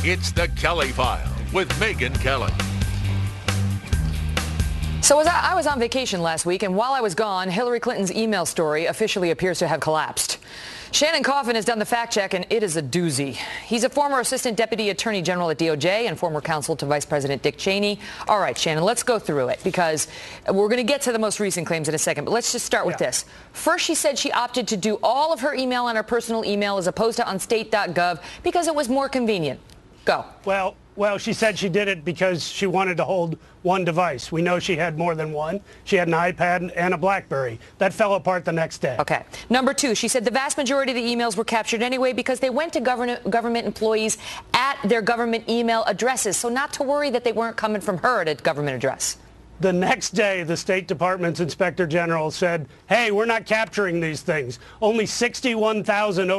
It's the Kelly File with Megyn Kelly. So I was on vacation last week, and while I was gone, Hillary Clinton's email story officially appears to have collapsed. Shannon Coffin has done the fact check, and it is a doozy. He's a former Assistant Deputy Attorney General at DOJ and former counsel to Vice President Dick Cheney. All right, Shannon, let's go through it, because we're going to get to the most recent claims in a second. But let's just start with this. First, she said she opted to do all of her email on her personal email as opposed to on state.gov because it was more convenient. Go. Well, she said she did it because she wanted to hold one device. We know she had more than one. She had an iPad and a BlackBerry. That fell apart the next day. Okay. Number two, she said the vast majority of the emails were captured anyway because they went to government employees at their government email addresses. So not to worry that they weren't coming from her at a government address. The next day, the State Department's Inspector General said, hey, we're not capturing these things. Only 61,000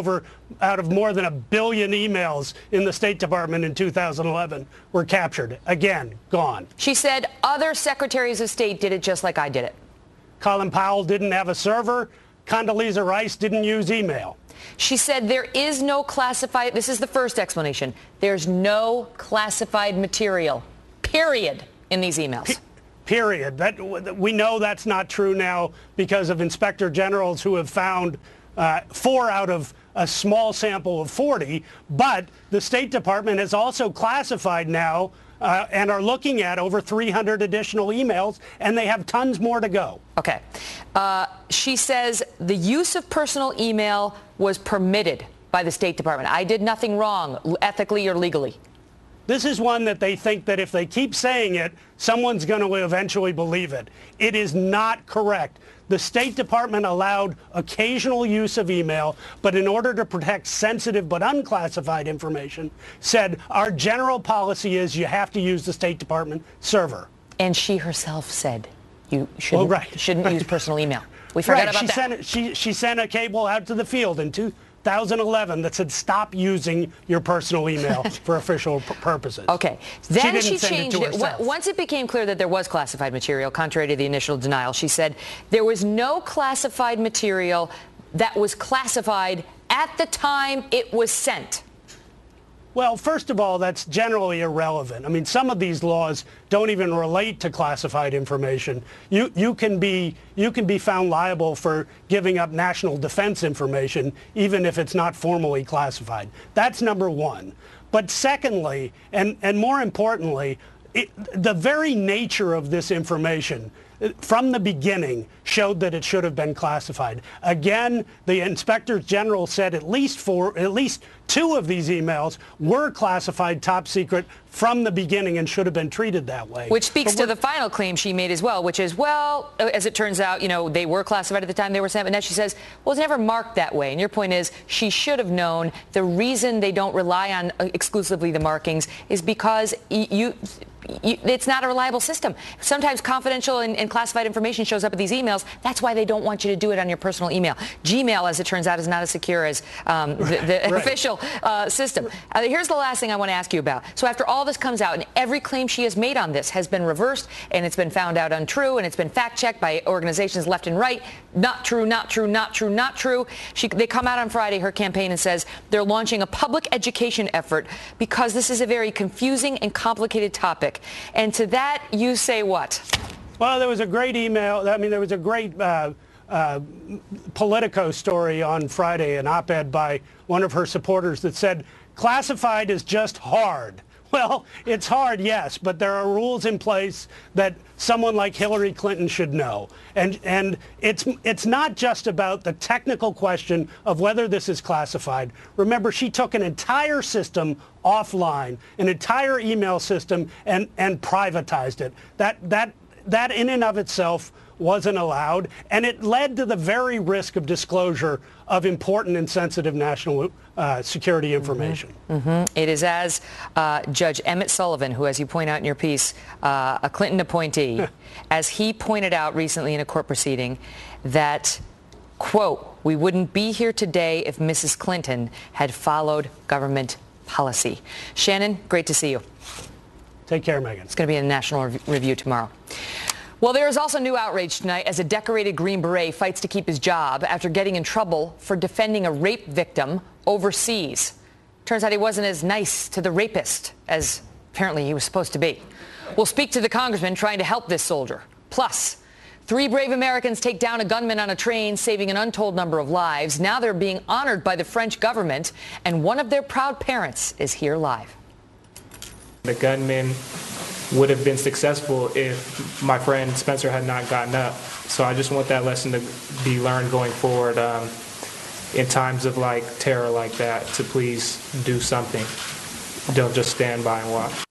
out of more than 1 billion emails in the State Department in 2011 were captured. Again, gone. She said other secretaries of state did it just like I did it. Colin Powell didn't have a server. Condoleezza Rice didn't use email. She said there is no classified, this is the first explanation, there's no classified material, period, in these emails. Period. We know that's not true now because of inspector generals who have found 4 out of a small sample of 40. But the State Department has also classified now and are looking at over 300 additional emails, and they have tons more to go. Okay. She says the use of personal email was permitted by the State Department. I did nothing wrong, ethically or legally. This is one that they think that if they keep saying it, someone's going to eventually believe it. It is not correct. The State Department allowed occasional use of email, but in order to protect sensitive but unclassified information, said our general policy is you have to use the State Department server. And she herself said you shouldn't use personal email. We forgot about that. She sent a cable out to the field in 2011 that said stop using your personal email for official purposes. Okay. Then she changed it. Once it became clear that there was classified material, contrary to the initial denial, she said there was no classified material that was classified at the time it was sent. Well, first of all, that's generally irrelevant. I mean, some of these laws don't even relate to classified information. You can be found liable for giving up national defense information, even if it's not formally classified. That's number one. But secondly, and more importantly, the very nature of this information from the beginning showed that it should have been classified. Again, the Inspector General said at least 2 of these emails were classified top secret from the beginning and should have been treated that way. Which speaks to the final claim she made as well, which is, well, as it turns out, they were classified at the time they were sent, but now she says, well, it's never marked that way. And your point is she should have known the reason they don't rely on exclusively the markings is because it's not a reliable system. Sometimes confidential and classified information shows up in these emails. That's why they don't want you to do it on your personal email. Gmail, as it turns out, is not as secure as the official system. Here's the last thing I want to ask you about. So after all this comes out, and every claim she has made on this has been reversed, and it's been found out untrue, and it's been fact-checked by organizations left and right. Not true, not true, not true, not true. They come out on Friday, her campaign, and says they're launching a public education effort because this is a very confusing and complicated topic. And to that, you say what? Well, there was a great email. I mean, there was a great Politico story on Friday, an op-ed by one of her supporters that said, classified is just hard. Well, it's hard, yes, but there are rules in place that someone like Hillary Clinton should know. And it's not just about the technical question of whether this is classified. Remember, she took an entire system offline, an entire email system, and privatized it. That in and of itself wasn't allowed, and it led to the very risk of disclosure of important and sensitive national security information. It is as Judge Emmett Sullivan, who, as you point out in your piece, a Clinton appointee, as he pointed out recently in a court proceeding that, quote, we wouldn't be here today if Mrs. Clinton had followed government policy. Shannon, great to see you. Take care, Megyn. It's going to be in the National Review tomorrow. Well, there is also new outrage tonight as a decorated Green Beret fights to keep his job after getting in trouble for defending a rape victim overseas. Turns out he wasn't as nice to the rapist as apparently he was supposed to be. We'll speak to the congressman trying to help this soldier. Plus, 3 brave Americans take down a gunman on a train, saving an untold number of lives. Now they're being honored by the French government, and one of their proud parents is here live. The gunman would have been successful if my friend Spencer had not gotten up. So I just want that lesson to be learned going forward in times of terror like that, to please do something. Don't just stand by and watch.